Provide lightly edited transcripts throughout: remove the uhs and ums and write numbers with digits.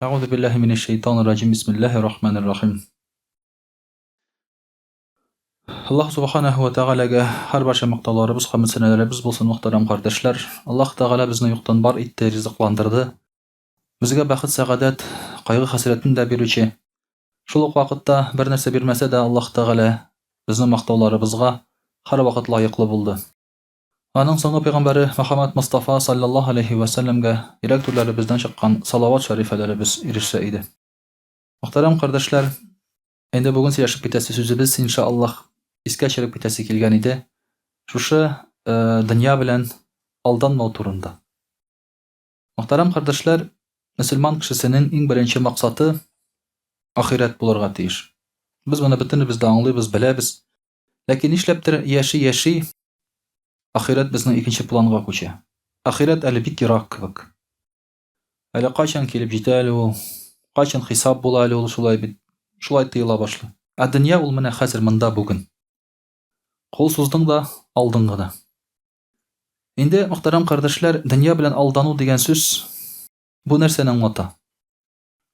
أعوذ بالله من الشيطان الرجيم بسم الله الرحمن الرحيم. Alloh subhanahu va taolaga har barcha maqtovlarimiz, hamd sanalarimiz bo'lsin muhtaram qardoshlar. Alloh taola bizni yo'qdan bor etdi, rizqlantirdi. Bizga baxt, saodat, qayg'u hasratni da beruvchi. Shul vaqtda bir narsa bermasa da Alloh taola bizni maqtovlarimizga har vaqt loyiqli bo'ldi. Aның soңгы payg'ambari Muhammad Mustafa sallallohu alayhi va sallamga yurak turlarimizdan chiqqan salovat sharifalarimiz erishsa edi. Muhtaram qardoshlar, endi bugun сөйләшеп китәсе сүзебез иншаллах искә төшереп китәсе килгән иде. Шушы дөнья белән алданмау турында. Muhtaram qardoshlar, мөселман кешесенең иң беренче максаты ахират булырга тиеш. Без моны бөтенебез дә аңлыйбыз, беләбез. Ләкин нишләптер яши ахират безнең икенче планга күчә. Ахират әле бик ерак кебек. Әле кайчан килеп җитә әле ул? Кайчан хисап була әле ул шулай бит? Шулай тыела башлый. Дөнья ул менә хәзер монда бүген. Кул суздың да, алдың гына. Инде мөхтәрәм кардәшләр, дөнья белән алдану дигән сүз бу нәрсәне аңлата?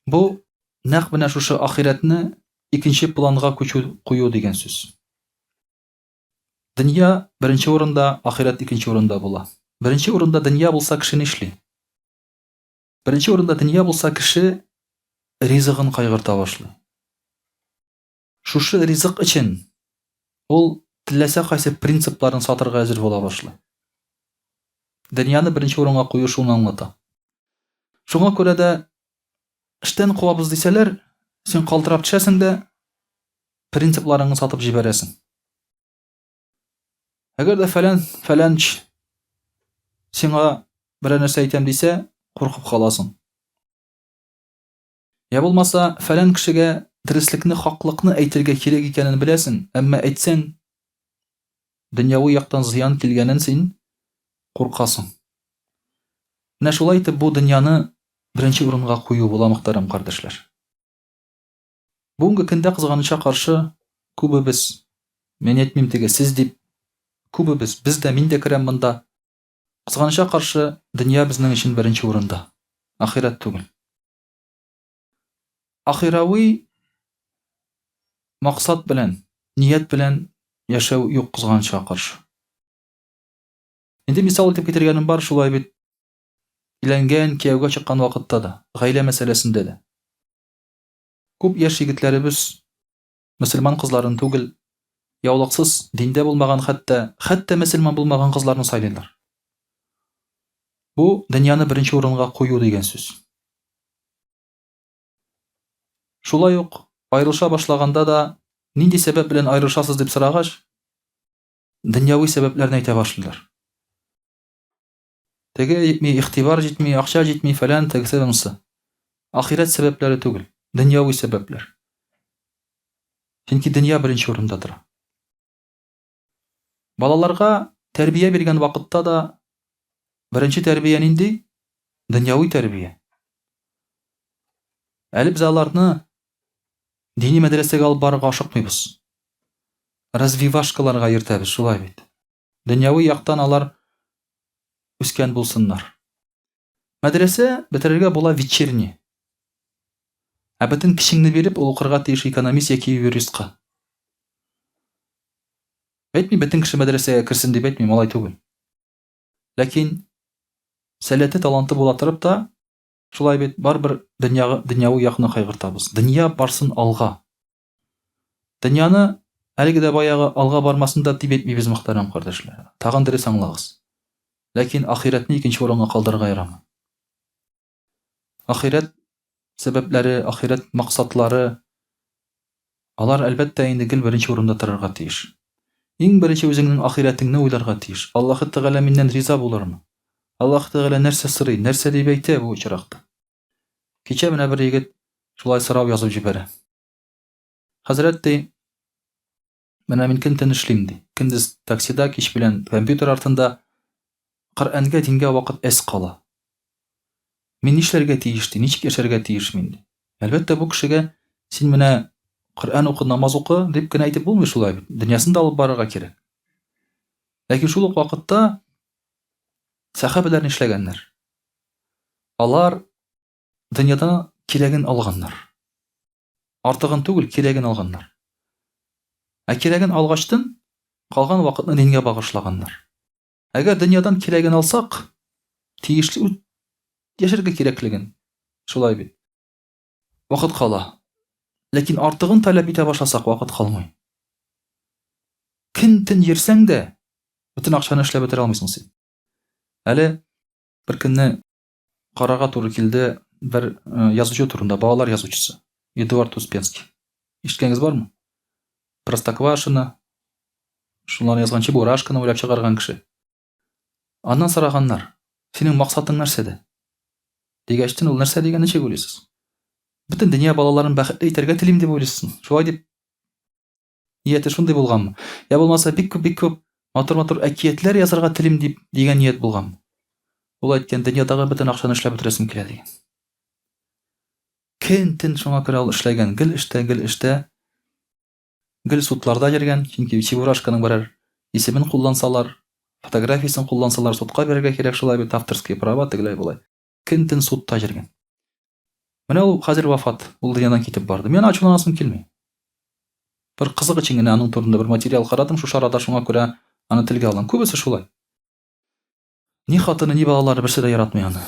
Бу нәкъ менә шушы ахиратны икенче планга кую дигән сүз. Дөнья беренче урында, ахират икенче урында була. Беренче урында дөнья булса кеше нишли? Беренче урында дөнья булса кеше ризыгын кайгырта башлый. Шушы ризык өчен ул теләсә кайсы принципларын сатырга әзер була башлый. Дөньяны беренче урынга кую шуны аңлата. Шуңа күрә дә эштән куабыз дисәләр, син калтырап төшәсең дә принципларыңны сатып җибәрәсең. Әгәр дә фәләнч сиңа бер нәрсә әйтәм дисә, куркып каласың. Я булмаса, фәлән кешегә дөреслекне, хаклыкны әйтергә кирәк икәнен беләсең, әмма әйтсәң, дөньяви яктан зыян килгәнен син куркасың. Менә шулай итеп бу дөньяны беренче урынга кую була, мөхтәрәм кардәшләр. Бүгенге көндә кызганычка каршы күбебез, мен әйтмим теге сез дип, күбебез, без дә, мин дә керәм монда. Кызганычка каршы дөнья безнең өчен беренче урында, ахират түгел. Ахирави максат белән, ният белән яшәү юк кызганычка каршы. Инде мисал итеп китергәнем бар, шулай бит өйләнгән, кияүгә чыккан вакытта да, гаилә мәсьәләсендә дә. Күп яшь егетләребез мөселман кызларын түгел, яулыксыз, диндә булмаган, хәтта мөселман булмаган кызларны сайлыйлар. Бу дөньяны беренче урынга кую дигән сүз. Шулай ук аерылыша башлаганда да нинди сәбәп белән аерылышасыз дип сорагач, дөньяви сәбәпләрне әйтә башлыйлар. Теге җитми, игътибар җитми, акча җитми, фәлән тегесе монысы. Ахират сәбәпләре түгел, дөньяви сәбәпләр. Чөнки дөнья беренче урында тора. Балаларга тәрбия биргән вакытта да беренче тәрбия нинди? Дөньяви тәрбия. Әле без аларны дини мәдрәсәгә алып барырга ашыкмыйбыз. Развивашкаларга йөртәбез, шулай бит. Дөньяви яктан алар үскән булсыннар. Мәдрәсә бетерергә була вечерний. Бөтен кешеңне биреп, ул укырга тиеш экономист яки юристка. Әйтми бөтен кеше мәдрәсәгә керсен дип әйтмим, алай түгел. Ләкин сәләте, таланты була торып та, шулай бит барбер дөньяви якны кайгыртабыз. Дөнья барсын алга. Дөньяны әлеге дә баягы алга бармасын да дип әйтмибез, мөхтәрәм кардәшләр. Тагын дөрес аңлагыз. Ләкин ахиратны икенче урынга калдырырга ярамый. Ахират сәбәпләре, ахират максатлары, алар әлбәттә инде гел беренче урында торырга тиеш. Иң беренче үзеңнең ахиратыңны уйларга тиеш. Аллаһ Тәгалә миннән риза булырмы? Аллаһ Тәгалә нәрсә сорый, нәрсә дип әйтә бу очракта? Кичә менә бер егет шулай сорау язып җибәрә. Хәзрәт ди, менә мин көн төн эшлим ди. Көндез таксида, кич белән компьютер артында Коръәнгә, дингә вакыт әз кала. Мин нишләргә тиеш ди, ничек яшәргә тиеш мин ди. Әлбәттә бу кешегә син менә Коръән укы, намаз укы дип кенә әйтеп булмый, шулай бит. Дөньясын да алып барырга кирәк. Ләкин шул ук вакытта сахабалар нишләгәннәр? Алар дөньяда кирәген алганнар. Артыгын түгел, кирәген алганнар. Кирәген алгачтан калган вакытны дингә багышлаганнар. Әгәр дөньядан кирәген алсак, тиешле яшәргә кирәклеген. Шулай бит. Вакыт кала. Ләкин артыгын таләп итә башласак, вакыт калмый. Көн-төн йөрсәң дә, бөтен акчаны эшләп бетерә алмыйсың син. Әле бер көнне карага туры килде бер язучы турында, балалар язучысы. Эдуард Успенский. Ишеткәнгез бармы? Простоквашино, шуларны язган Чебурашканы уйлап чыгарган кеше. Аннан сораганнар: "Синең максатың нәрсәдә?" Дигәчтен, ул нәрсә дигәнне ничек уйлыйсыз? Бөтен дөнья балаларын бәхетле итәргә телим дип уйлыйсың. Шулай дип нияте шундый булганмы? Я булмаса бик күп матур әкиятләр язарга телим дип дигән ният булганмы? Ул әйткән, дөньядагы бөтен акчаны эшләп бетерәсем килә дигән. Көн-төн шуңа күрә ул эшләгән, гел эштә, гел судларда йөргән, чөнки Чебурашканың берәр исемен куллансалар, фотографиясын куллансалар, судка бирергә кирәк, шулай бит авторские права тегеләй булай. Көн-төн судта йөргән. Менә ул хәзер вафат, ул дөньядан китеп барды. Мен ачуланасым килми. Бер кызык өчен генә аның турында бер материал карадым, шу шарада шуңа күрә аны телгә алам. Күбесе шулай. Ни хатыны, ни балалары берсе дә яратмый аны.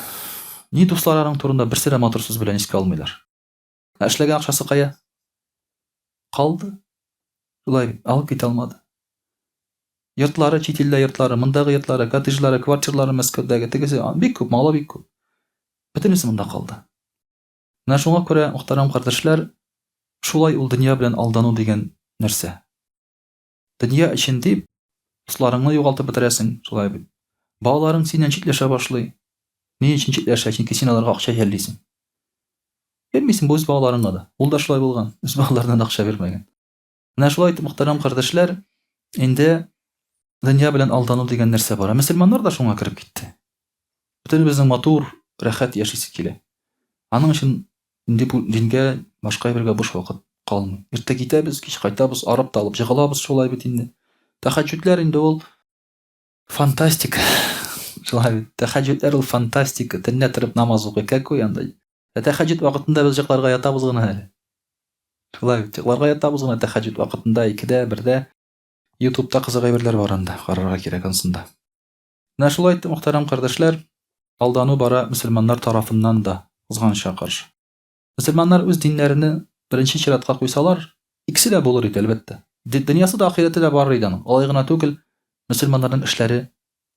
Ни дусларының турында берсе дә матур сүз белән искә алмыйлар. Эшләгән акчасы кая? Калды. Шулай алып китә алмады. Йортлары, чит илдә йортлары, мондагы йортлары, коттеджлары, квартирлары Мәскәүдәге тегесе бик күп, малы бик күп. Бөтенесе монда калды. Менә шуңа күрә, мөхтәрәм кардәшләр, шулай ул дөнья белән алдану дигән нәрсә. Дөнья өчен дип дусларыңны югалтып бетерәсең, шулай бит. Балаларың синнән читләшә башлый. Ни өчен читләшә? Чөнки син аларга акча җәллисең. Белмисең, бу үз балаларыңга да. Ул да шулай булган. Үз балаларына акча бирмәгән. Менә шулай итеп, мөхтәрәм кардәшләр, инде дөнья белән алдану дигән нәрсә бар. Мөселманнар да шуңа кирип китте. Бөтенебезнең матур, рәхәт яшисе килә. Аның өчен инде бу дингә башка бергә буш вакыт калмый. Иртә китәбез, кич кайтабыз, арып талып җыгылабыз, шулай бит инде. Тәһаҗҗүдләр инде ул фантастика. Шулай бит. Тәһаҗҗүдләр ул фантастика. Төнлә торып намаз укый, какой андай. Тәһаҗҗүд вакытында без җыкларга ятабыз гына әле. Шулай бит. Җыкларга ятабыз гына тәһаҗҗүд вакытында 2дә, 1дә. YouTube'та кызык әйберләр бар анда, карарга кирәк ансында. Менә шулай итеп, мөхтәрәм кардәшләр, алдану бара мөселманнар тарафыннан да кызганычка каршы. Мөселманнар үз диннәрен беренче чиратка куйсалар, икесе дә булыр иде әлбәттә. Дөньясы да ахирәте дә бар иде аның. Алай гына түгел, мөселманнарның эшләре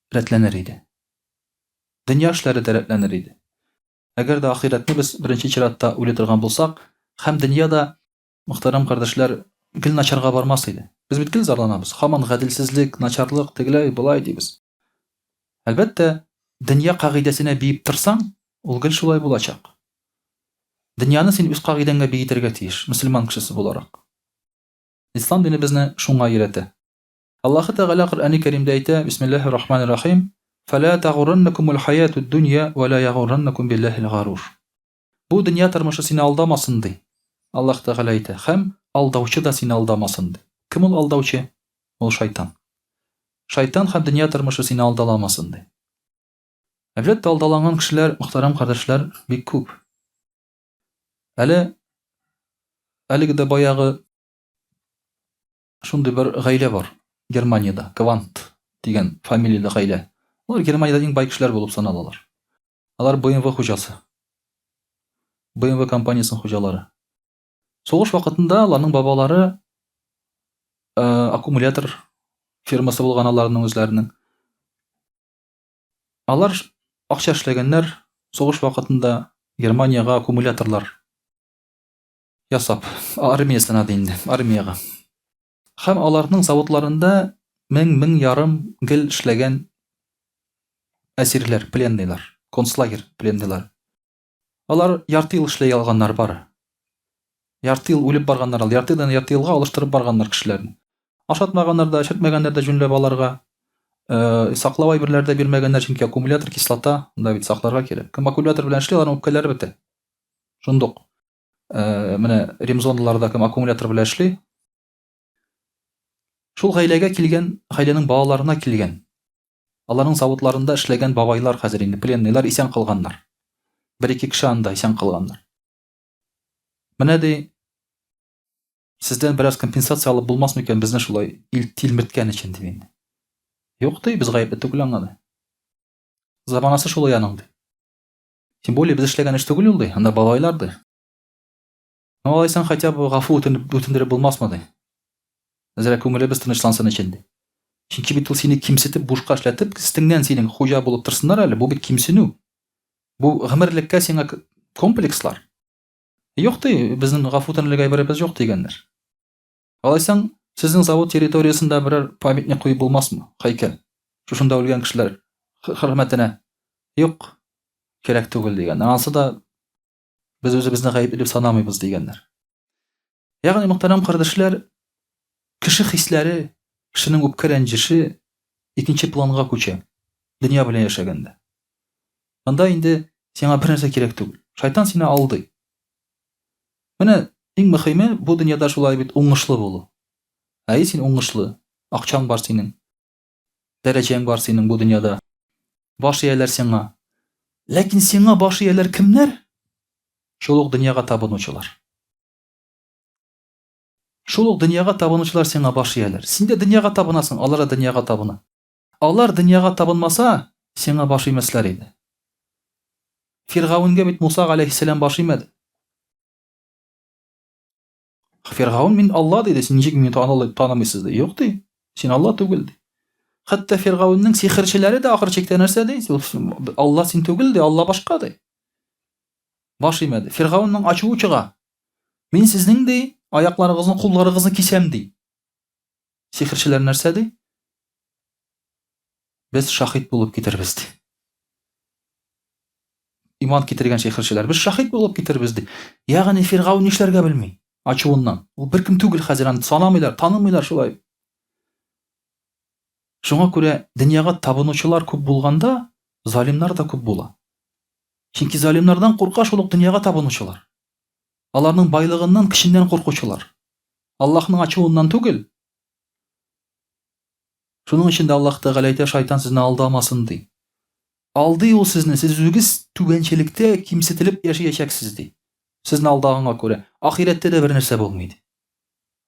рәтләнер иде. Дөнья эшләре дә рәтләнер иде. Әгәр дә ахирәтне без беренче чиратта уйлый торган булсак, һәм дөньяда, мөхтәрәм кардәшләр, гел начарга бармас иде. Без бит гел зарланабыз. Һаман гаделсезлек, начарлык, тегеләй, булай дибез. Әлбәттә, дөнья кагыйдәсенә биеп торсаң, ул гел шулай булачак. Дөньяны син үз кагыйдәңгә биетергә тиеш, мөселман кешесе буларак. Ислам дине безне шуңа өйрәтә. Аллаһ Тәгалә Коръән-и Кәримдә әйтә: "Бисмиллаһир-рахманир-рахим. Фала тагурраннакумул хаятуд дунья ва ла ягурраннакум биллаһил гарур." Бу дөнья тормышы сине алдамасын ди. Аллаһ Тәгалә әйтә: "Һәм алдаучы да сине алдамасын ди." Кем ул алдаучы? Ул шайтан. Шайтан һәм дөнья тормышы сине алдаламасын ди. Әлбәттә, алдаланган кешеләр, мөхтәрәм кардәшләр, бик күп. Әлегә дә баягы шундый бер гаилә бар Германиядә, Квант дигән фамилияле гаилә. Алар Германиядә иң бай кешеләр булып саналалар. Алар BMW хуҗасы. BMW компаниясының хуҗалары. Сугыш вакытында аларның бабалары аккумулятор фирмасы булган аларның үзләренең. Алар акча эшләгәннәр, сугыш вакытында Германияга аккумуляторлар ясап, армиясына инде, армияга. Һәм аларның заводларында мең ярым гел эшләгән әсирләр, пленныйлар, концлагерь пленныйлар. Алар ярты ел эшләй алганнар бары. Ярты ел үлеп барганнар, ярты елга алыштырып барганнар кешеләрне. Ашатмаганнар да, эчертмәгәннәр дә җүнләп аларга. Саклау әйберләр дә бирмәгәннәр, чөнки аккумулятор кислота, анда бит сакларга кирәк. Кем аккумулятор белән эшли, аларның үпкәләре бетә. Шундук. Менә ремзонларда кем аккумулятор белән эшли, шул гаиләгә килгән, гаиләнең балаларына килгән. Аларның заводларында эшләгән бабайлар хәзер инде пленныйлар исән калганнар. 1-2 кеше анда исән калганнар. Менә ди, сездән бераз компенсация алып булмасмы икән безне шулай тилмерткән өчен ди инде. Юк ди, без гаепле түгел аңа ди. Заманасы шулай аның ди. Тем более без эшләгән эш түгел ул ди, анда балайлар ди. Алайсаң хотя бы гафу үтендереп булмасмы ди. Әзрәк күңелебез тынычлансын өчен ди. Чөнки бит ул сине кимсетеп, бушка эшләтеп, өстеңнән синең хуҗа булып торсыннар әле, бу бит кимсенү. Бу гомерлеккә сиңа комплекслар. Юк ди, безнең гафу үтенерлек әйберебез юк дигәннәр. Алайсаң, сезнең завод территориясында берәр памятник куеп булмасмы? Һәйкәл. Шушында үлгән кешеләр хөрмәтенә. Юк, кирәк түгел дигәннәр. Ансы да без үзебезне гаепле дип санамыйбыз дигәннәр. Ягъни мөхтәрәм кардәшләр, кеше хисләре, кешенең үпкә рәнҗеше икенче планга күчә. Дөнья белән яшәгәндә. Анда инде сиңа бер нәрсә кирәк түгел. Шайтан сине алдый. Менә иң мөһиме бу дөньяда шулай бит уңышлы булу. Син уңышлы, акчаң бар синең. Дәрәҗәң бар синең бу дөньяда. Баш ияләр сиңа. Ләкин сиңа баш ияләр кемнәр? Шул ук дөньяга табынучылар. Шул ук дөньяга табынучылар сиңа баш ияләр. Син дә дөньяга табынасың, алар да дөньяга табына. Алар дөньяга табынмаса, сиңа баш имәсләр иде. Фиргавөнгә бит Муса алейхиссалам баш имәде. Фиргавун мин Алла диде, син ничек мине танымыйсыз ди. Юк ди, син Алла түгел ди. Хәтта Фиргавунның сихерчеләре дә ахыр чиктә нәрсә ди? Алла син түгел ди, Алла башка ди. Баш имәде. Фиргавунның ачуы чыга. Мин сезнең ди, аякларыгызны, кулларыгызны кисәм ди. Сихерчеләр нәрсә ди? Без шахид булып китербез ди. Иман китергән сихерчеләр, без шахид булып китербез ди. Ягъни Фиргавун нишләргә белми. Ачуыннан. Ул беркем түгел хәзер, аны санамыйлар, танымыйлар шулай. Шуңа күрә дөньяга табынучылар күп булганда, залимнар да күп була. Чөнки залимнардан курка шул ук дөньяга табынучылар. Аларның байлыгыннан, кешеннән куркучылар. Аллаһның ачуыннан түгел. Шуның өчен дә Аллаһ Тәгалә әйтә, шайтан сезне алдамасын ди. Алдый ул сезне, сез үзегез түбәнчелектә кимсетелеп яшәячәксез ди. Сезне алдаганга күрә. Ахирәттә дә бер нәрсә булмый ди.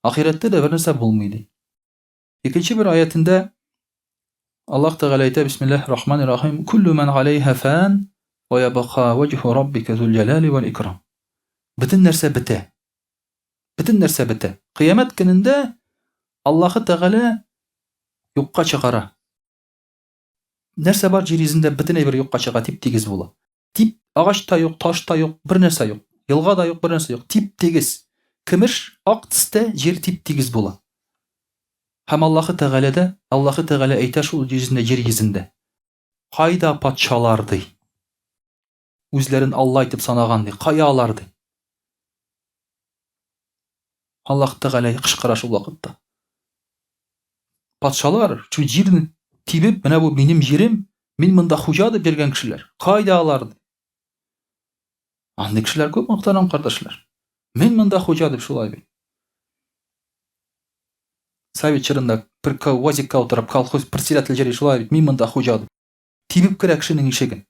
Ахирәттә дә бер нәрсә булмый ди. Икенче бер аятында Аллаһ Тәгалә әйтә, бисмиллаһир-рахманир-рахим, куллу ман алейха фан ва ябqa ваҗһу раббика зул җалали вал икрам. Бөтен нәрсә бетә. Бөтен нәрсә бетә. Кыямәт көнендә Аллаһ Тәгалә юкка чыгара. Нәрсә бар җир йөзендә бөтен әйбер юкка чыга, тип-тигез була. Тип, агач та юк, таш та юк, бер нәрсә юк. Елга да юк, бер нәрсә юк. Тип-тигез. Көмеш, ак төстә җир тип-тигез була. Һәм Аллаһ Тәгалә әйтә шул җир йөзендә. Кайда патшалар ди? Үзләрен Алла итеп санаган ди. Кая алар ди? Аллаһ Тәгалә кычкыра шул вакытта. Патшалар, шу җирне тибеп, менә бу минем җирем, мин монда хуҗа дип бергән кешеләр. Кайда алар ди? Андый кешеләр күп, мөхтәрәм кардәшләр. Мин монда хуҗа дип шулай бит. Совет чорында бер вазикка утырып, колхоз председатель җире шулай бит, мин монда хуҗа дип. Тибеп керә кешенең ишеген.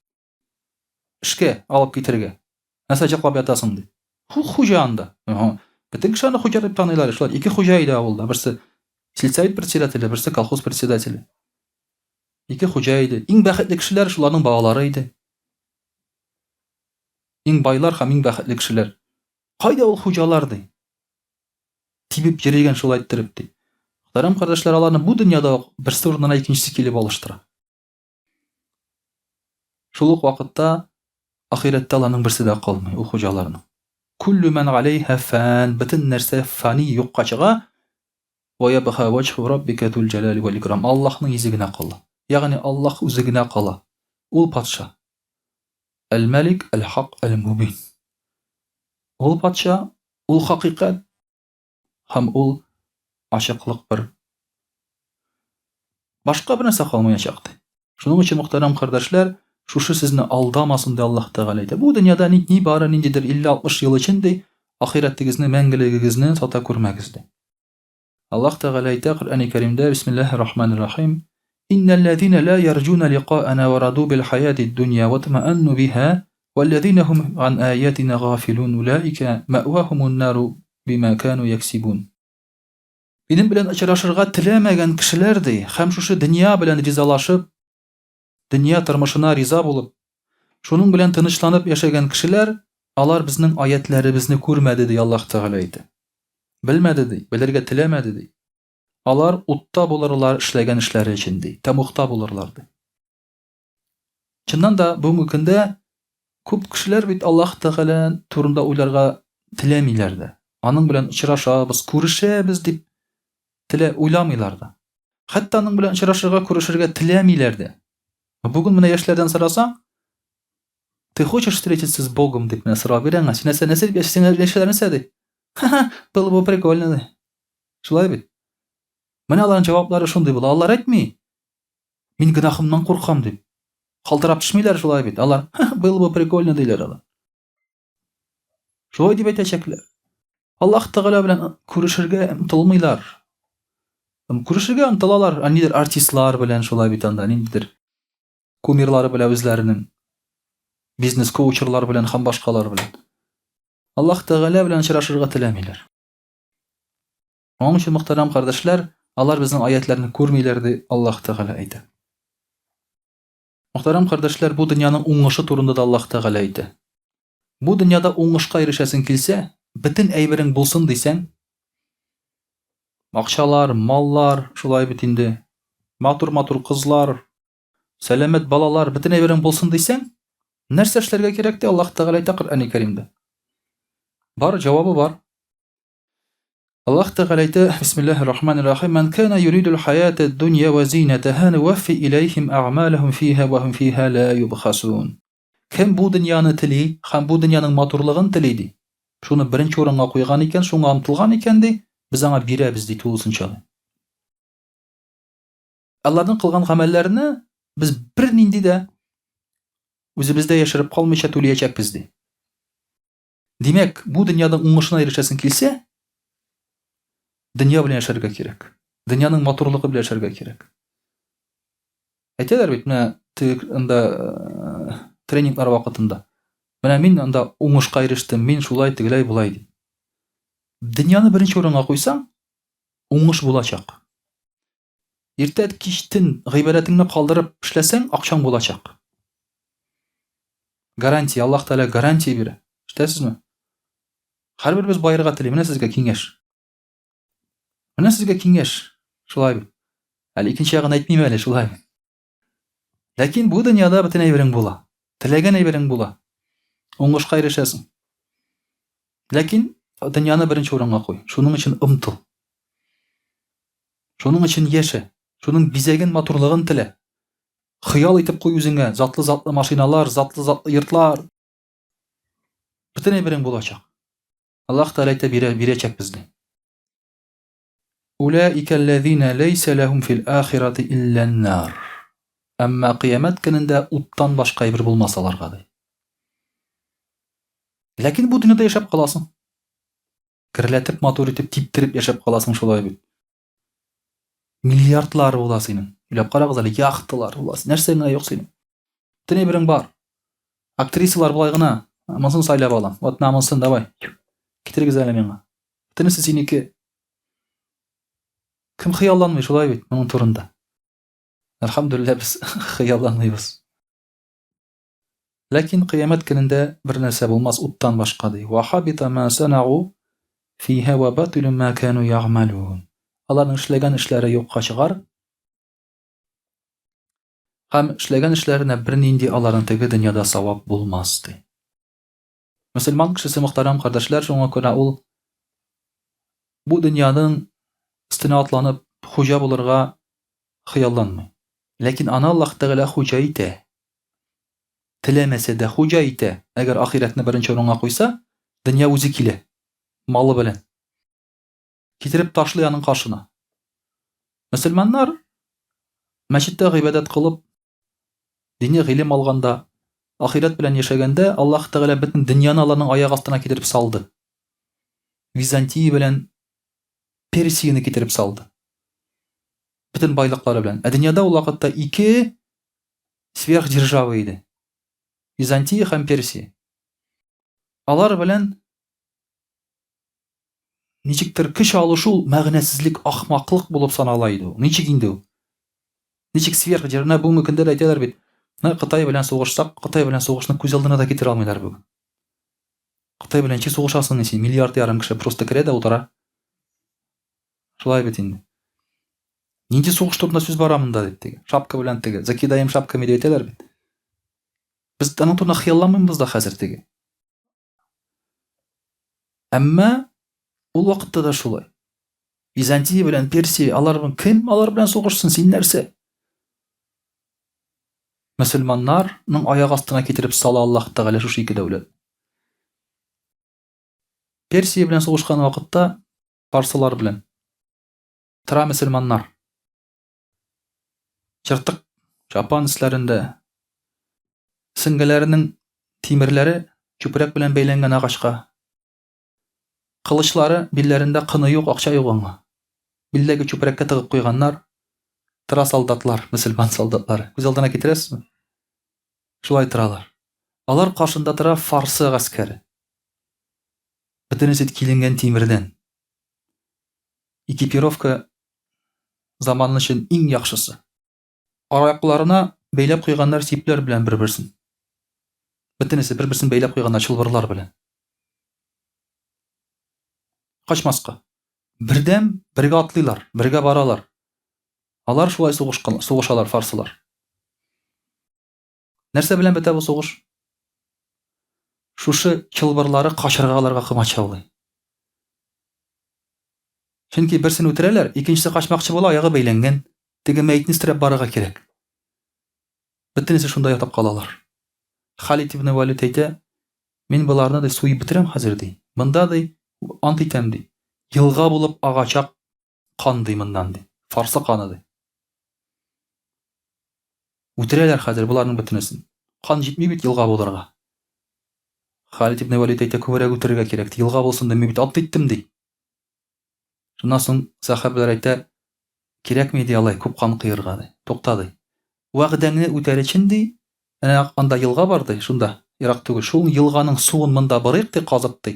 Эшкә алып китергә. Нәрсә җаклап ятасың ди. Хуҗа анда. Бөтен кешене хуҗа дип таныйлар, шулай. Ике хуҗа иде авылда, берсе сельсовет председателе, берсе колхоз председателе. Ике хуҗа иде. Иң бәхетле кешеләр шуларның балалары иде. Иң байлар һәм иң бәхетле кешеләр. Кайда ул хуҗалар ди? Тибеп йөргән шулай иттереп ди. Мөхтәрәм кардәшләр, аларны бу дөньяда берсе урынына икенчесе килеп алыштыра. Шул ук вакытта ахирәттә аларның берсе дә калмый, ул хуҗаларның. Куллу ман алейха фан, бөтен нәрсә фани юкка чыга. Ва ябqa ваҗһу раббика зул җалали вал икрам. Аллаһның йөзе генә кала. Ягъни Аллаһ үзе генә кала. Ул патша. Әл-Малик, әл-Хак, әл-Мубин. Ул патша, ул хакыйкать һәм ул ачыклык бер. Башка бер нәрсә калмаячак ди. Шуның өчен мөхтәрәм кардәшләр, шушы сезне алдамасын ди Аллаһ Тәгалә әйтә. Бу дөньяда ни бары ниндидер 50-60 ел өчен ди, ахирәттегезне, мәңгелегегезне сата күрмәгез ди. Аллаһ Тәгалә әйтә Коръәни Кәримдә, бисмиллаһир-рахманир-рахим, إن الذين لا يرجون لقاءنا ورضوا بالحياة الدنيا واطمأنوا بها والذين هم عن آياتنا غافلون أولئك مأواهم النار بما كانوا يكسبون. Benim bilen açraşırga tilemegen kişilerdi. Hem şuşu dünya bilen rizalaşıp, dünya tırmışına riza bolup, şunun bilen tınışlanıp yaşagan kişiler, alar bizning ayetlerimizni ko'rmadi diye Allah Teala aytdi. Bilmedi diye, bilirge tilemedi diye. Alar utta bolarlar işlegen işleri içindi. Temuhta bolarlardı. Çından da bu mümkünde köp kişiler bit Allah Teala turunda uylarga tilemilerdi. Anın bilen uçraşabız, көрüşebіз dip tile uylamıylardı. Hatta anın bilen uçraşırga, көрüşürge tilemilerdi. Bugün mine yaşlardan sorasan, ты хочешь встретиться с Богом, дип менә сорап бирәң, син нәрсә дип син яшьләрне сәди? Ха-ха, было бы прикольно. Шулай бит. Менә аларның җаваплары шундый була. Алар әйтми, мин гынахымнан куркам дип. Калтырап төшмиләр шулай бит. Алар было бы прикольно диләр алар. Шулай дип әйтәчәкләр. Аллаһ Тәгалә белән күрешергә омтылмыйлар. Күрешергә омтылалар, нидер артистлар белән шулай бит анда, ниндидер кумирлары белән үзләренең бизнес коучерлар белән һәм башкалар белән. Аллаһ Тәгалә белән очрашырга теләмиләр. Onun için muhterem kardeşler, алар безнең аятларны күрмиләр ди Аллаһ Тәгалә әйтә. Muhterem kardeşler, bu dünyanın уңышы турында да Аллаһ Тәгалә әйтә. Bu дөньяда уңышка ирешәсең килсә, бөтен әйберең булсын дисәң, акчалар, маллар, шулай бит инде, матур-матур кызлар, сәламәт балалар, бөтен әйберең булсын дисәң, нәрсә эшләргә кирәк ди Аллаһ Тәгалә әйтә Коръән-и Кәримдә. Бар җавабы бар. Аллаһ Тәгалә әйтә: Бисмиллаһир-рахманир-рахим. Ман кана юриду al-hayata ad-dunya wa zinataha nuwaffi ilayhim a'malahum fiha wa hum fiha la yubkhasun. Кем бу дөньяны тили, һәм бу дөньяның матурлыгын тили ди. Шуны беренче урынга куйган икән, шуңа омтылган икән ди, без аңа бирәбез ди тулысынча. Аллаһның кылган гамәлләрне без бер нинди дә үзебездә яшереп калмыйча түләячәкбез ди. Димәк, бу дөньяның уңышына ирешәсең килсә, дөнья белән яшәргә кирәк. Дөньяның матурлыгы белән яшәргә кирәк. Әйтәләр бит, менә анда тренинглар вакытында. Менә мин анда уңышка ирештем, мин шулай тегеләй булай ди. Дөньяны беренче урынга куйсаң, уңыш булачак. Иртә кичтен гыйбадәтеңне калдырып эшләсәң, акчаң булачак. Гарантия, Аллаһ Тәгалә гарантия бирә. Ишетәсезме? Һәрберебез байырга тели. Менә сезгә киңәш. Менә сезгә киңәш. Шулай бит. Әле икенче ягын әйтмим әле, шулай. Ләкин бу дөньяда бөтен әйберең була. Теләгән әйберең була. Уңышка ирешәсең. Ләкин дөньяны беренче урынга куй. Шуның өчен омтыл. Шуның өчен яшә. Шуның бизәген матурлыгын телә. Хыял итеп куй үзеңә, затлы машиналар, затлы йортлар. Бөтен әйберең булачак. Аллаһ Тәгалә әйтә, бирәчәк безне. Улаика аллазина лейса лахум фил ахирати илля ан-нар. Әмма кыямәт көнендә уттан башка әйбер булмас аларга ди. Ләкин бу дөньяда яшәп каласың. Кирләтеп, матур итеп, типтереп яшәп каласың шулай бит. Миллиардлар була синең. Үләп карагыз әле, яхталар була. Нәрсә генә юк синең. Бөтен әйберең бар. Актрисалар булай гына, монысын сайлап алам. Вот намысын, давай. Китерегез әле миңа. Бөтенесе синеке. Кем хыялланмый шулай бит моның турында. Әлхәмдүлилләһ, без хыялланмыйбыз. Ләкин кыямәт көнендә бер нәрсә булмас уттан башка ди. Ва хабита ма санау фиха ва батилу ма кану яъмалун. Аларның эшләгән эшләре юкка чыгар. Һәм эшләгән эшләренә бер нинди аларның теге дөньяда савап булмас ди. Мөселман кешесе, мөхтәрәм кардәшләр, шуңа күрә ул бу дөньяның өстенә атланып хуҗа булырга хыялланмый. Ләкин аны Аллаһ Тәгалә хуҗа итә. Теләмәсә дә хуҗа итә. Әгәр ахиратны беренче урынга куйса, дөнья үзе килә. Малы белән. Китереп ташлый аның каршына. Мөселманнар мәчеттә гыйбадәт кылып, дини гыйлем алганда, ахират белән яшәгәндә, Аллаһ Тәгалә бөтен дөньяны аларның аяк астына китереп салды. Византия белән Персияны китереп салды. Бөтен байлыклары белән. Дөньяда ул вакытта 2 сверхдержава иде. Византия һәм Персия. Алар белән ничектер көч алышу мәгънәсезлек, ахмаклык булып санала иде ул. Ничек инде ул? Ничек сверх җиренә бүгенге көндә дә әйтәләр бит. Кытай белән сугышсак, Кытай белән сугышны күз алдына да китерә алмыйлар бүген. Кытай белән ничек сугышасың син? Миллиард ярым кеше просто керә дә утыра. Шулай бит инде. Нинди сугыш турында сүз бара монда дип теге. Шапка белән теге. Закидаем шапками дип әйтәләр бит. Без аның турында хыялламыйбыз да хәзер теге. Әмма ул вакытта да шулай. Византия белән Персия, алар кем алар белән сугышсын, син нәрсә? Мөселманнарның аяк астына китереп сала Аллаһ Тәгалә шушы ике дәүләт. Персия белән сугышкан вакытта фарсылар белән тора мөселманнар. Чыртык чапан исләрендә сеңгеләренең тимерләре чүпрәк белән бәйләнгән агачка. Кылычлары билләрендә кыны юк, акча юк аңа. Билләге чүпрәккә тыгып куйганнар. Тора солдатлар, мөселман солдатлары. Күз алдына китерәсезме? Шулай торалар. Алар каршында тора фарсы гаскәре. Бөтенесе киленгән тимердән. Экипировка заманы өчен иң яхшысы. Аякларына бәйләп куйганнар сипләр белән бер-берсен. Бөтенесе бер-берсен бәйләп куйганнар чылбырлар белән. Качмаска. Бердәм бергә атлыйлар, бергә баралар. Алар шулай сугышалар фарсылар. Нәрсә белән бетә бу сугыш? Шушы чылбырлары качыргаларга кымачаулый. Чөнки берсен үтерәләр, икенчесе качмакчы була, аягы бәйләнгән. Теге мәйтне стрәп барырга кирәк. Бөтенесе шунда ятып калалар. Халид ибн Валид әйтә, мин буларны да суйып битерәм хәзер ди. Монда ди ант итәм ди. Елга булып агачак кан ди моннан ди. Фарсы каны ди. Үтерәләр хәзер буларның бөтенесен. Кан җитми бит елга булырга. Халид ибн Валид әйтә, күбрәк үтерергә кирәк ди. Елга булсын ди, мин бит ант иттем ди. Шуннан соң сахабалар әйтә, кирәкми ди алай күп кан кыйырга ди. Тукта ди. Вәгъдәңне үтәр өчен ди, анда елга бар ди, шунда ерак түгел. Шул елганың суын монда барыйк ди, казып ди.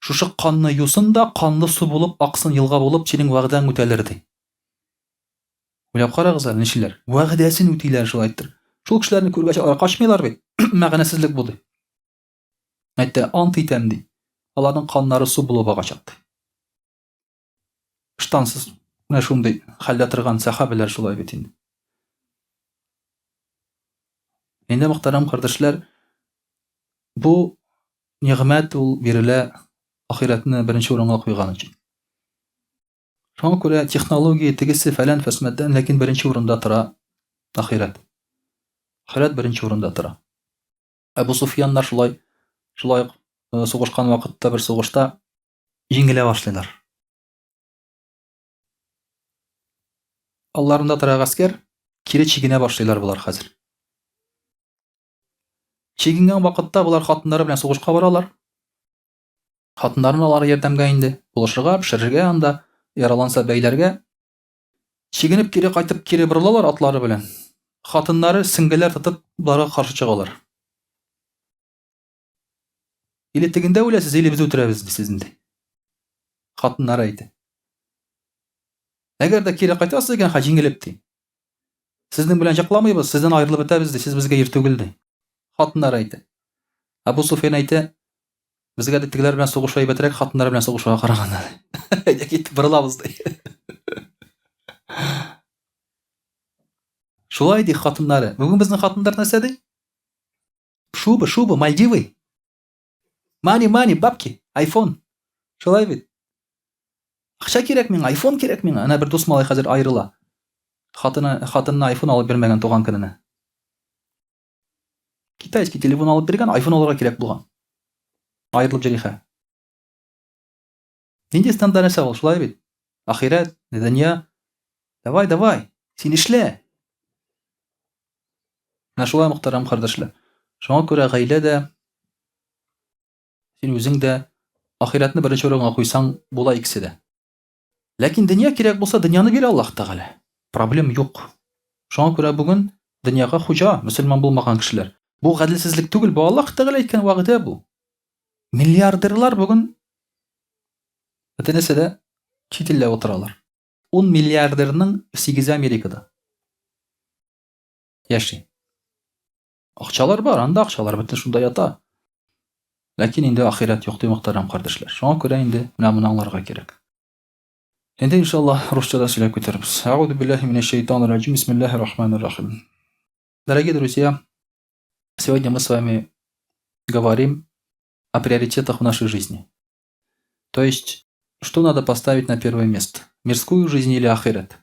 Шушы канны юсын да, канлы су булып, аксын елга булып, синең вәгъдәң үтәлер ди. Уйлап карагыз әле, ничеләр? Вәгъдәсен үтиләр шулай әйттер. Шул кешеләрне күргәч алар качмыйлар бит. Мәгънәсезлек бу ди. Әйтә, ант итәм ди. Аларның каннары су булып агачак ди. Штансыз менә шундый хәлдә торган сахабалар шулай бит инде. Инде мөхтәрәм кардәшләр, бу нигъмәт ул бирелә ахиратны беренче урынга куйган өчен. Шуңа күрә технология тегесе фәлән фәсмәттән, ләкин беренче урында тора ахират. Ахират беренче урында тора. Әбу Суфьяннар шулай сугышкан вакытта бер сугышта җиңелә башлыйлар. Алларында тора гаскәр, кире чигенә башлыйлар булар хәзер. Чигенгән вакытта булар хатыннары белән сугышка баралар. Хатыннарын алар ярдәмгә инде, булышырга, пешерергә, анда яраланса бәйләргә. Чигенеп кире кайтып кире борылалар атлары белән. Хатыннары сеңгеләр тотып буларга каршы чыгалар. Или тегендә үләсез, или без үтерәбез ди сезне. Хатыннары әйтә. Әгәр дә кире кайтасыз икән, җиңелеп ди. Сезнең белән җакламыйбыз, сездән аерылып бетәбез ди, сез безгә ир түгел ди. Хатыннар әйтә. Абу Суфьян әйтә, безгә дә тегеләр белән сугышырга әйбәтрәк, хатыннар белән сугышырга караганда. Әйдә китеп борылабыз ди. Шулай ди хатыннары. Бүген безнең хатыннар нәрсә ди? Шуба, Мальдивы. Мани, бабки, iPhone. Шулай бит. Акча кирәк миңа, iPhone кирәк миңа. Ана бер дус малай хәзер айрыла. Хатынына iPhone алып бирмәгән туган көненә. Китайский телефон алып биргән, iPhone алырга кирәк булган. Айрылып җыриха. Ниндистанда нәрсә ул, шулай бит. Ахират, дөнья. Давай, син эшлә. Менә шулай мөхтәрәм кардәшләр. Шуңа күрә гаиләдә син үзең дә ахиратны беренче урынга куйсаң, була икесе дә. Ләкин дөнья кирәк булса, дөньяны бирә Аллаһ Тәгалә. Проблем юк. Шуңа күрә бүген дөньяга хуҗа, мөселман булмаган кешеләр. Бұл ғаділсіздік түгіл, бұл Аллах тағала айтқан уағда бұл. Миллиардерлар бүгін ТНС-де шетелде отыралар. 10 миллиардерінің 8 Америкада яши. Ақчалар бар, анда ақчалар бітті шундай ата. Ләкин енді ақират жоқ деп мұхтарам қардашлар. Шоңа көре енді мыналарға керек. Енді иншаллах русчадан сөйлеп кетербіз. Аузу биллахи минаш шайтанир раджим. Бисмиллахир рахманир рахим. Дорогие друзья, сегодня мы с вами говорим о приоритетах в нашей жизни. То есть, что надо поставить на первое место? Мирскую жизнь или ахират?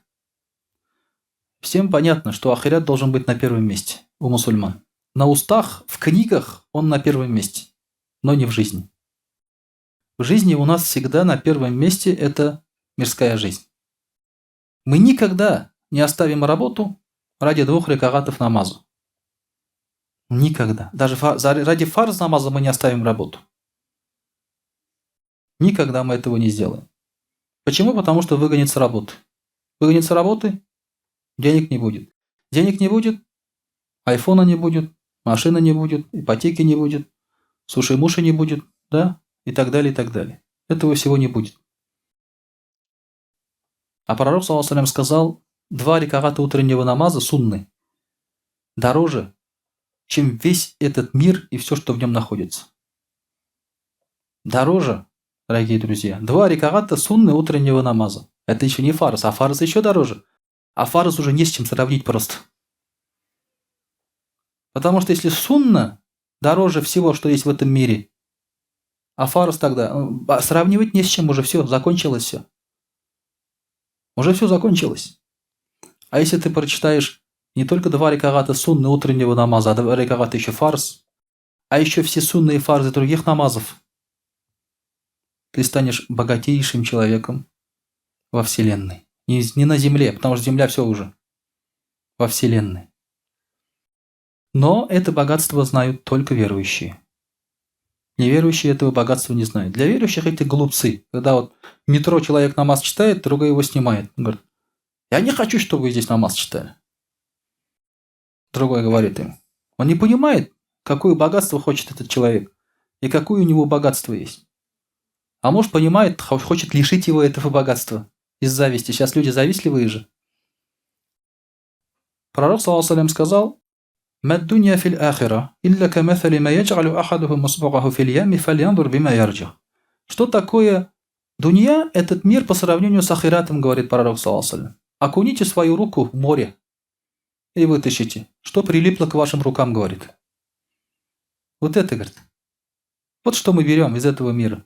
Всем понятно, что ахират должен быть на первом месте у мусульман. На устах, в книгах он на первом месте, но не в жизни. В жизни у нас всегда на первом месте это мирская жизнь. Мы никогда не оставим работу ради 2 ракатов намаза. Никогда. Даже ради фарз намаза мы не оставим работу. Никогда мы этого не сделаем. Почему? Потому что выгонят с работы. Выгонят с работы, денег не будет. Денег не будет, айфона не будет, машины не будет, ипотеки не будет, суши-муши не будет, да, и так далее, и так далее. Этого всего не будет. А пророк, саллаллаху алейхи ва саллям, сказал, 2 раката утреннего намаза, сунны, дороже, чем весь этот мир и все, что в нем находится. Дороже, дорогие друзья. 2 раката сунны утреннего намаза. Это еще не фарз, а фарз еще дороже. А фарз уже не с чем сравнить просто. Потому что если сунна дороже всего, что есть в этом мире, а фарз тогда сравнивать не с чем, уже все, закончилось все. Уже все закончилось. А если ты прочитаешь не только 2 раката сунны утреннего намаза, а 2 раката еще фарз, а еще все сунны и фарзы других намазов, ты станешь богатейшим человеком во Вселенной. Не на Земле, потому что Земля все уже. Во Вселенной. Но это богатство знают только верующие. Неверующие этого богатства не знают. Для верующих эти глупцы. Когда вот в метро человек намаз читает, другой его снимает. Он говорит, я не хочу, чтобы вы здесь намаз читали. Другой говорит им. Он не понимает, какое богатство хочет этот человек. И какое у него богатство есть. А может понимает, хочет лишить его этого богатства. Из зависти. Сейчас люди завистливые же. Пророк, саллаллаху алейхи ва саллям, сказал, «Мад дунья фил ахира, илля камаthали ма ядж'алю ахадухум мусбагаху фил ями фальянзур бима ярджа». Что такое дунья? Этот мир по сравнению с ахиратом, говорит пророк, саллаллаху алейхи ва саллям. Окуните свою руку в море и вытащите. Что прилипло к вашим рукам, говорит. Вот это, говорит. Вот что мы берем из этого мира.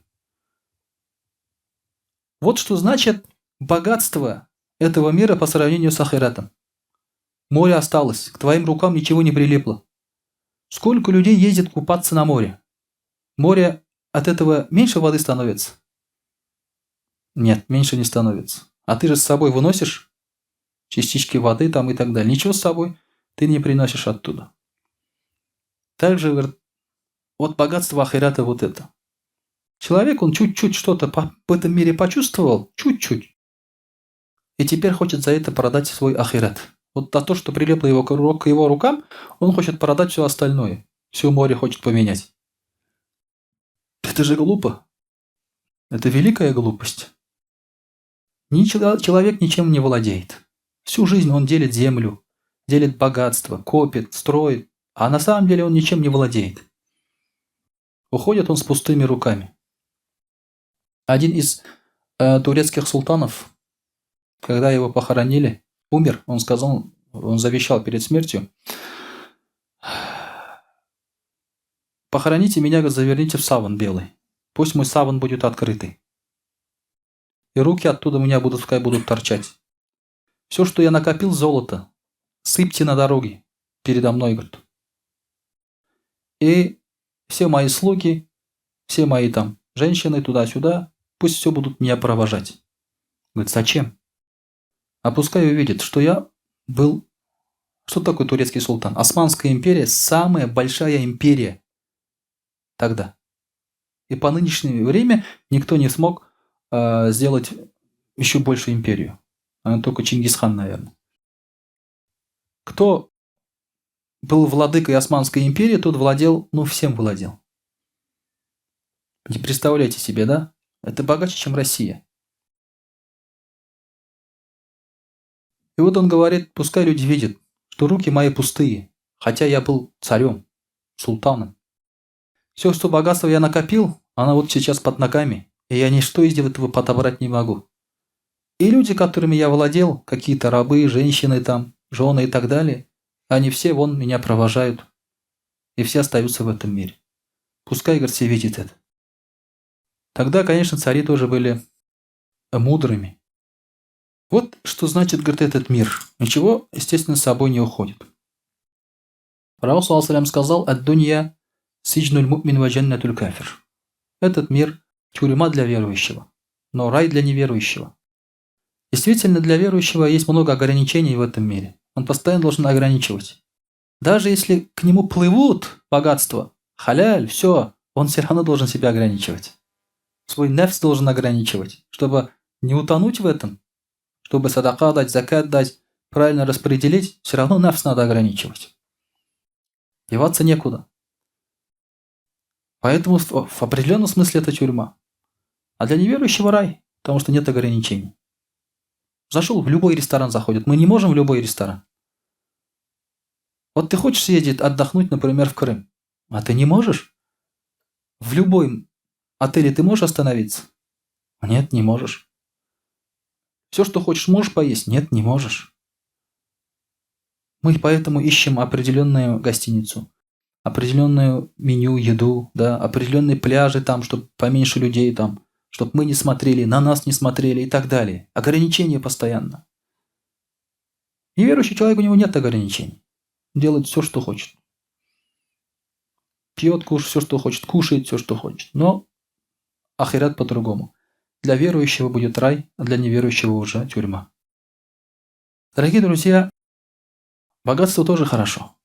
Вот что значит богатство этого мира по сравнению с ахиратом. Море осталось, к твоим рукам ничего не прилипло. Сколько людей ездит купаться на море? Море от этого меньше воды становится? Нет, меньше не становится. А ты же с собой выносишь частички воды там и так далее. Ничего с собой ты не приносишь оттуда. Также, говорит, вот богатство ахирата вот это. Человек, он чуть-чуть что-то в этом мире почувствовал, чуть-чуть. И теперь хочет за это продать свой ахират. Вот за то, что прилепло к его рукам, он хочет продать все остальное. Все море хочет поменять. Это же глупо. Это великая глупость. Человек ничем не владеет. Всю жизнь он делит землю, делит богатство, копит, строит. А на самом деле он ничем не владеет. Уходит он с пустыми руками. Один из турецких султанов, когда его похоронили, умер, он сказал, он завещал перед смертью, похороните меня, заверните в саван белый, пусть мой саван будет открытый, и руки оттуда у меня будут торчать. Все, что я накопил золото, сыпьте на дороге передо мной, говорит. И все мои слуги, все мои там женщины туда-сюда, пусть все будут меня провожать. Говорит, зачем? А пускай увидят, что я был... Что такое турецкий султан? Османская империя – самая большая империя тогда. И по нынешнее время никто не смог сделать еще большую империю. Только Чингисхан, наверное. Кто был владыкой Османской империи, тот владел, всем владел. Не представляете себе, да? Это богаче, чем Россия. И вот он говорит, пускай люди видят, что руки мои пустые, хотя я был царем, султаном. Все, что богатство я накопил, оно вот сейчас под ногами, и я ничто из этого подобрать не могу. И люди, которыми я владел, какие-то рабы, женщины там, жены и так далее, они все вон меня провожают, и все остаются в этом мире. Пускай, говорит, все видят это. Тогда, конечно, цари тоже были мудрыми. Вот что значит, говорит, этот мир. Ничего, естественно, с собой не уходит. Пророк, саллаллаху алейхи сказал, «Ад-дунья сиджнуль му'мин ва джаннатуль кафир». Этот мир – тюрьма для верующего, но рай для неверующего. Действительно, для верующего есть много ограничений в этом мире. Он постоянно должен ограничивать. Даже если к нему плывут богатства, халяль, все, он все равно должен себя ограничивать. Свой нефс должен ограничивать, чтобы не утонуть в этом, чтобы садака дать, закат дать, правильно распределить, все равно нефс надо ограничивать. Деваться некуда. Поэтому в определенном смысле это тюрьма. А для неверующего рай, потому что нет ограничений. Зашел в любой ресторан заходит. Мы не можем в любой ресторан. Вот ты хочешь съездить отдохнуть, например, в Крым, а ты не можешь? В любой отеле ты можешь остановиться? Нет, не можешь. Все, что хочешь, можешь поесть? Нет, не можешь. Мы поэтому ищем определенную гостиницу, определенную меню, еду, да, определенные пляжи там, чтобы поменьше людей там, чтобы мы не смотрели, на нас не смотрели и так далее. Ограничения постоянно. Неверующий человек, у него нет ограничений. Делает все, что хочет. Пьет, кушает все, что хочет, кушает все, что хочет. Но ахират по-другому. Для верующего будет рай, а для неверующего уже тюрьма. Дорогие друзья, богатство тоже хорошо.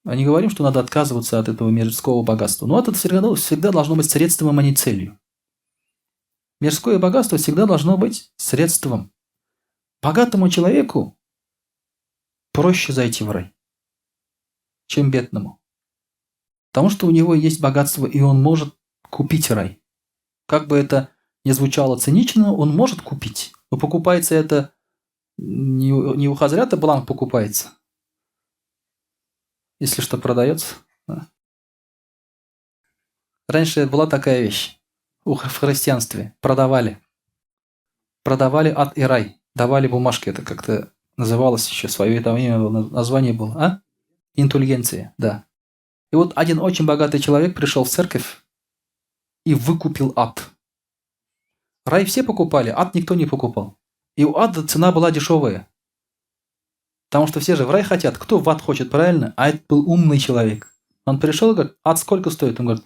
Мы не говорим, что надо отказываться от этого мирского богатства. Но это всегда должно быть средством, а не целью. Мирское богатство всегда должно быть средством. Богатому человеку проще зайти в рай, чем бедному. Потому что у него есть богатство, и он может купить рай. Как бы это ни звучало цинично, он может купить. Но покупается это не у хазрята бланк покупается. Если что продается. Да. Раньше была такая вещь. В христианстве продавали. Продавали ад и рай. Давали бумажки. Это как-то называлось еще свое название было. А? Интеллигенция, да. И вот один очень богатый человек пришел в церковь и выкупил ад. Рай все покупали, ад никто не покупал. И у ада цена была дешевая. Потому что все же в рай хотят. Кто в ад хочет, правильно? А это был умный человек. Он пришел и говорит, ад сколько стоит? Он говорит,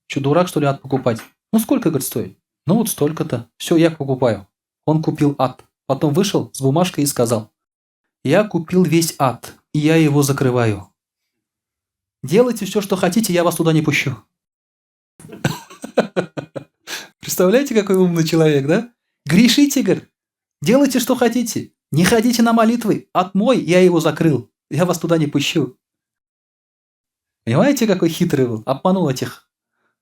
что, дурак, что ли, ад покупать? Ну, сколько, говорит, стоит? Ну, вот столько-то. Все, я покупаю. Он купил ад. Потом вышел с бумажкой и сказал, я купил весь ад, и я его закрываю. Делайте все, что хотите, я вас туда не пущу. Представляете, какой умный человек, да? Грешите, говорит. Делайте, что хотите. Не ходите на молитвы. Ад мой, я его закрыл. Я вас туда не пущу. Понимаете, какой хитрый был? Обманул этих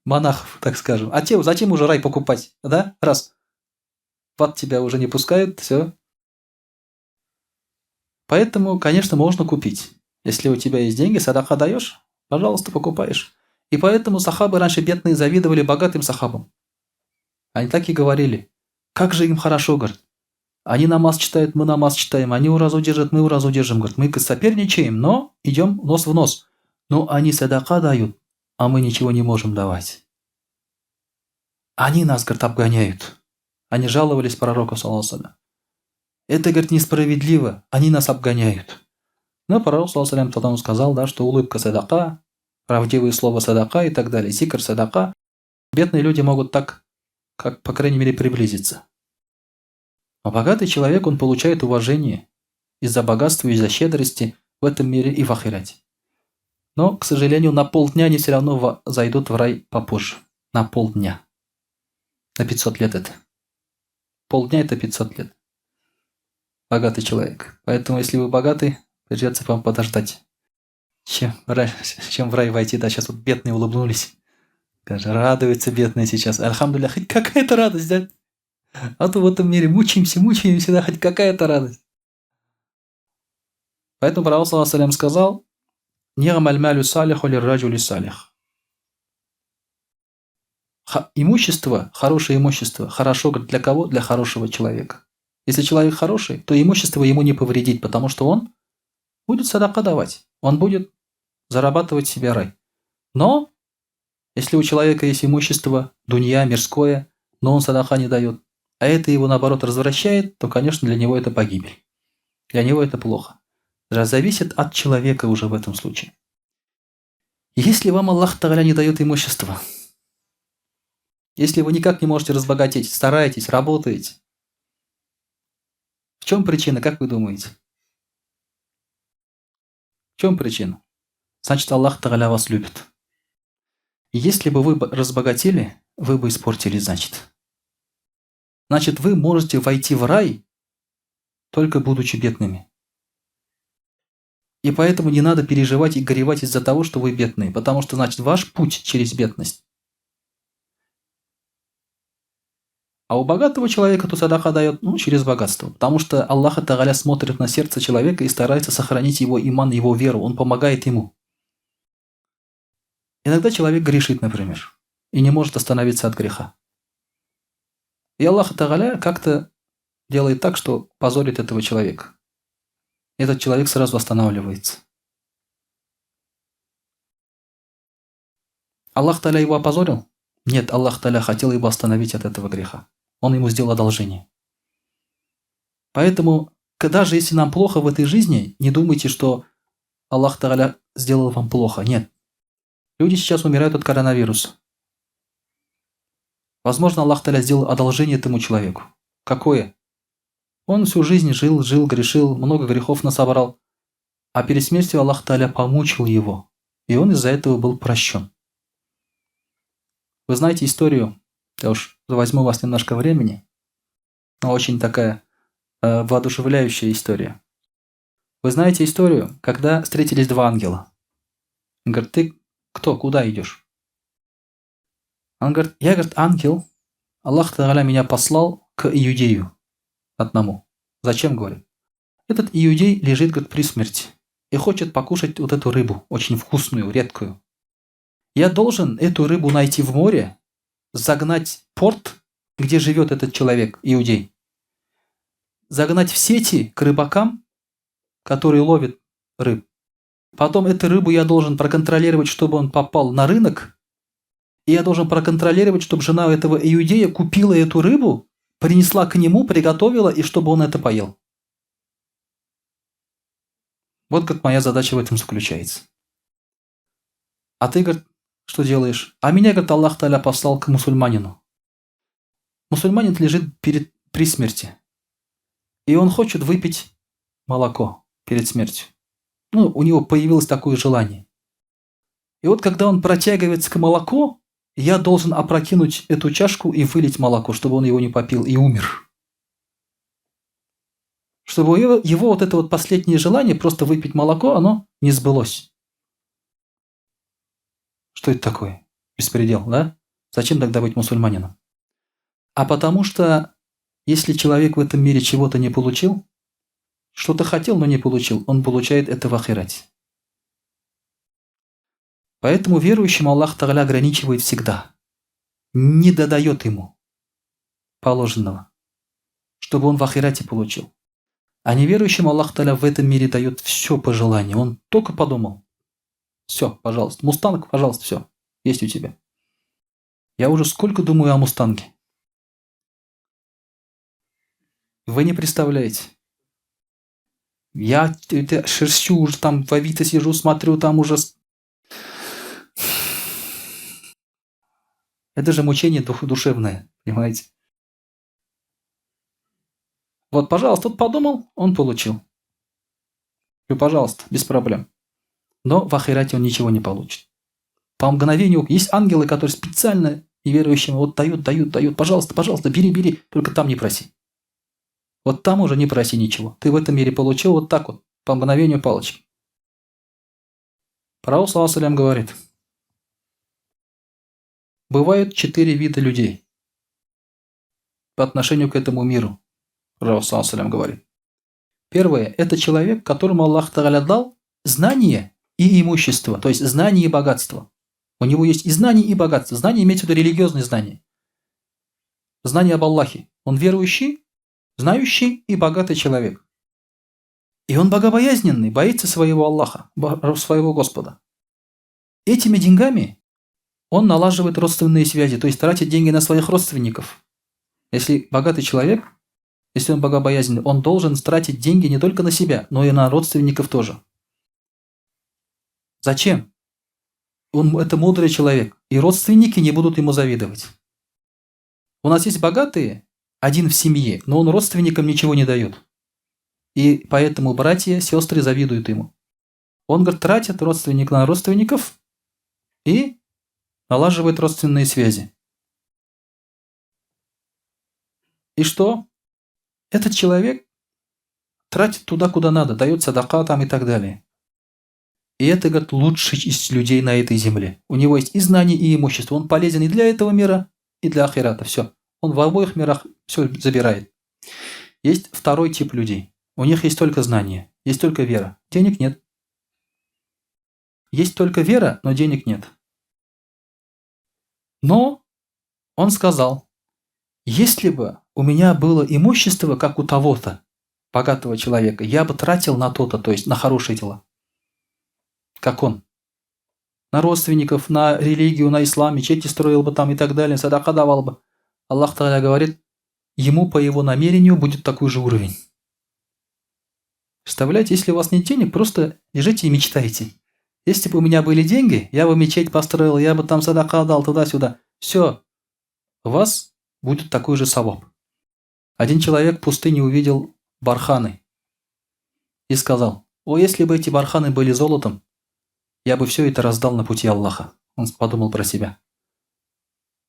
монахов, так скажем. А те, зачем уже рай покупать? Да? Раз в ад тебя уже не пускают, все. Поэтому, конечно, можно купить. Если у тебя есть деньги, садака даешь, пожалуйста, покупаешь. И поэтому сахабы раньше бедные завидовали богатым сахабам. Они так и говорили. Как же им хорошо, говорят. Они намаз читают, мы намаз читаем. Они уразу держат, мы уразу держим. Говорят, мы соперничаем, но идем нос в нос. Но они садака дают, а мы ничего не можем давать. Они нас, говорят, обгоняют. Они жаловались пророку, саллаллаху алейхи. Это, говорит, несправедливо. Они нас обгоняют. Но пророк, саллаллаху алейхи, тогда он сказал, да, что улыбка садака, правдивые слова садака и так далее, зикр садака. Бедные люди могут так, как, по крайней мере, приблизиться. А богатый человек, он получает уважение из-за богатства, из-за щедрости в этом мире и в ахирате. Но, к сожалению, на полдня они все равно зайдут в рай попозже. На полдня. На 500 лет это. Полдня – это 500 лет. Богатый человек. Поэтому, если вы богаты, придется вам подождать. чем в рай войти. Да, сейчас вот бедные улыбнулись. Даже радуются бедные сейчас. Альхамдулилля, хоть какая-то радость, да? А то в этом мире мучаемся, да, хоть какая-то радость. Поэтому Пророк саллаллаху алейхи сказал: «Ни'маль малю салиху лирраджули салих». Имущество, хорошее имущество, хорошо для кого? Для хорошего человека. Если человек хороший, то имущество ему не повредит, потому что он будет садака давать, он будет зарабатывать себе рай. Но если у человека есть имущество, дунья, мирское, но он садака не дает, а это его наоборот развращает, то, конечно, для него это погибель. Для него это плохо. Зависит от человека уже в этом случае. Если вам Аллах Тааля не дает имущество, если вы никак не можете разбогатеть, стараетесь, работаете, в чем причина, как вы думаете? В чем причина? Значит, Аллах Тааля вас любит. И если бы вы разбогатели, вы бы испортили, значит. Значит, вы можете войти в рай, только будучи бедными. И поэтому не надо переживать и горевать из-за того, что вы бедные, потому что, значит, ваш путь через бедность. А у богатого человека то садака дает, через богатство. Потому что Аллах Тааля смотрит на сердце человека и старается сохранить его иман, его веру. Он помогает ему. Иногда человек грешит, например, и не может остановиться от греха. И Аллах Тааля как-то делает так, что позорит этого человека. Этот человек сразу останавливается. Аллах Тааля его опозорил? Нет, Аллах Тааля хотел его остановить от этого греха. Он ему сделал одолжение. Поэтому, даже если нам плохо в этой жизни, не думайте, что Аллах Тааля сделал вам плохо. Нет. Люди сейчас умирают от коронавируса. Возможно, Аллах Тааля сделал одолжение этому человеку. Какое? Он всю жизнь жил, грешил, много грехов насобрал. А перед смертью Аллах Тааля помучил его. И он из-за этого был прощен. Вы знаете историю, я уж возьму у вас немножко времени, но очень такая воодушевляющая история. Вы знаете историю, когда встретились два ангела. Он говорит: ты кто, куда идешь? Он говорит: я, ангел, Аллах Тааля меня послал к иудею одному. Зачем, говорит? Этот иудей лежит, говорит, при смерти и хочет покушать вот эту рыбу, очень вкусную, редкую. Я должен эту рыбу найти в море, загнать в порт, где живет этот человек, иудей, загнать в сети к рыбакам, которые ловят рыб. Потом эту рыбу я должен проконтролировать, чтобы он попал на рынок, и я должен проконтролировать, чтобы жена этого иудея купила эту рыбу, принесла к нему, приготовила, и чтобы он это поел. Вот как моя задача в этом заключается. А ты, говорит, что делаешь? А меня, говорит, Аллах Тааля послал к мусульманину. Мусульманин лежит при смерти. И он хочет выпить молоко перед смертью. У него появилось такое желание. И вот когда он протягивается к молоку, я должен опрокинуть эту чашку и вылить молоко, чтобы он его не попил и умер. Чтобы его вот это вот последнее желание просто выпить молоко, оно не сбылось. Что это такое? Беспредел, да? Зачем тогда быть мусульманином? А потому что, если человек в этом мире чего-то не получил, что-то хотел, но не получил, он получает это в ахирате. Поэтому верующему Аллах Тааля ограничивает всегда. Не додает ему положенного, чтобы он в ахирате получил. А неверующему Аллах Тааля в этом мире дает все по желанию. Он только подумал: все, пожалуйста, мустанг, пожалуйста, все, есть у тебя. Я уже сколько думаю о мустанге. Вы не представляете. Я шерстю уже там в Авито сижу, смотрю, там уже... Это же мучение душевное, понимаете? Вот, пожалуйста, тот подумал, он получил. И, пожалуйста, без проблем. Но в ахирате он ничего не получит. По мгновению есть ангелы, которые специально неверующим вот дают. Пожалуйста, бери, только там не проси. Вот там уже не проси ничего. Ты в этом мире получил вот так вот, по мгновению палочки. Пророк саллаллаху алейхи говорит: бывают 4 вида людей по отношению к этому миру. Пророк саллаллаху алейхи говорит. Первое – это человек, которому Аллах Тааля дал знание и имущество, то есть знание и богатство. У него есть и знание, и богатство. Знание имеется в виду религиозные знания. Знание об Аллахе. Он верующий, знающий и богатый человек. И он богобоязненный, боится своего Аллаха, своего Господа. Этими деньгами он налаживает родственные связи, то есть тратит деньги на своих родственников. Если богатый человек, если он богобоязненный, он должен тратить деньги не только на себя, но и на родственников тоже. Зачем? Это мудрый человек, и родственники не будут ему завидовать. У нас есть богатые, один в семье, но он родственникам ничего не дает. И поэтому братья, сестры завидуют ему. Он, говорит, тратит родственник на родственников и налаживает родственные связи. И что? Этот человек тратит туда, куда надо, дает садака там и так далее. И это, говорит, лучший из людей на этой земле. У него есть и знания, и имущество. Он полезен и для этого мира, и для ахирата. Все. Он в обоих мирах все забирает. Есть второй тип людей. У них есть только знания, есть только вера. Денег нет. Есть только вера, но денег нет. Но он сказал, если бы у меня было имущество, как у того-то, богатого человека, я бы тратил на то-то, то есть на хорошие дела. Как он. На родственников, на религию, на ислам, мечети строил бы там и так далее, садака давал бы. Аллах Тааля говорит, ему по его намерению будет такой же уровень. Представляете, если у вас нет денег, просто лежите и мечтайте. Если бы у меня были деньги, я бы мечеть построил, я бы там садака дал туда-сюда. Все. У вас будет такой же саваб. Один человек в пустыне увидел барханы и сказал, о, если бы эти барханы были золотом, я бы все это раздал на пути Аллаха. Он подумал про себя.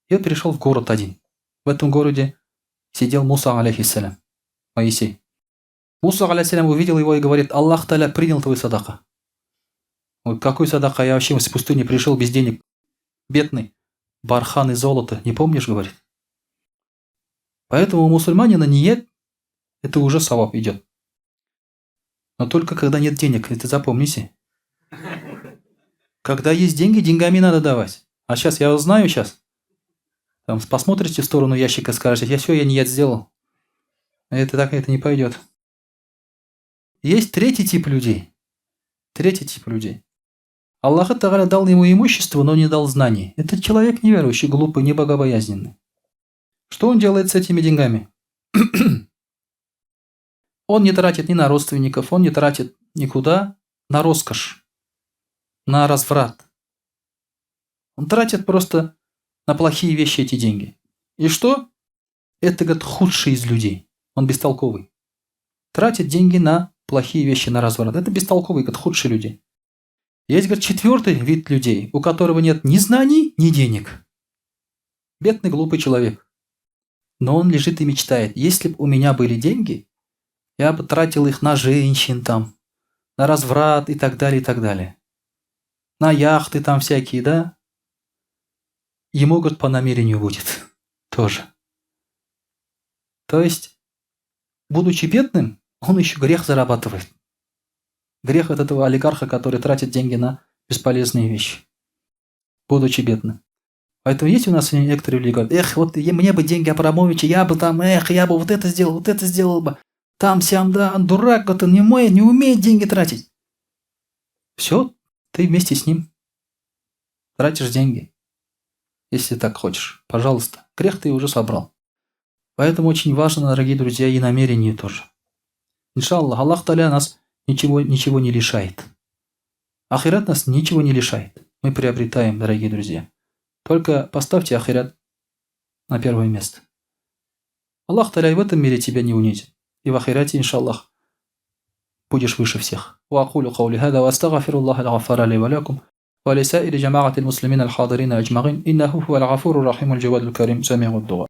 И он пришел в город один. В этом городе сидел Муса, алейхиссалям, Моисей. Муса, алейхиссалям, увидел его и говорит, Аллах Тааля принял твой садака. Он говорит, какой садака? Я вообще из пустыни пришел без денег. Бедный. Бархан и золото. Не помнишь, говорит? Поэтому у мусульманина ниет, это уже саваб идет. Но только когда нет денег, это запомните. Когда есть деньги, деньгами надо давать. А сейчас, я знаю сейчас. Там посмотрите в сторону ящика, скажете, я ниет сделал. Это так, это не пойдет. Есть третий тип людей. Третий тип людей. Аллах Тааля дал ему имущество, но не дал знаний. Это человек неверующий, глупый, небогобоязненный. Что он делает с этими деньгами? Он не тратит ни на родственников, он не тратит никуда на роскошь, на разврат. Он тратит просто на плохие вещи эти деньги. И что? Это, говорит, худший из людей. Он бестолковый. Тратит деньги на плохие вещи, на разврат. Это бестолковый, говорит, худшие люди. Есть, говорит, четвертый вид людей, у которого нет ни знаний, ни денег. Бедный, глупый человек. Но он лежит и мечтает. Если бы у меня были деньги, я бы тратил их на женщин там, на разврат и так далее, и так далее. На яхты там всякие, да? Ему, говорит, по намерению будет. Тоже. То есть, будучи бедным, он еще грех зарабатывает. Грех от этого олигарха, который тратит деньги на бесполезные вещи, будучи бедным. Поэтому есть у нас некоторые люди говорят, вот мне бы деньги Абрамовича, я бы там, я бы вот это сделал бы. Там, сям, да, он дурак, вот он не умеет деньги тратить. Все, ты вместе с ним тратишь деньги. Если так хочешь, пожалуйста. Грех ты уже собрал. Поэтому очень важно, дорогие друзья, и намерение тоже. Иншаллах, Аллах Тааля нас ничего не лишает. Ахират нас ничего не лишает. Мы приобретаем, дорогие друзья. Только поставьте ахират на первое место. Аллах Тааля и в этом мире тебя не унизит. И в ахирате, иншаллах, будешь выше всех. وأقول قولي هذا وأستغفر الله الغفار لي ولكم ولسائر جماعة المسلمين الحاضرين أجمعين إنه هو الغفور الرحيم الجواد الكريم سميع الدعاء.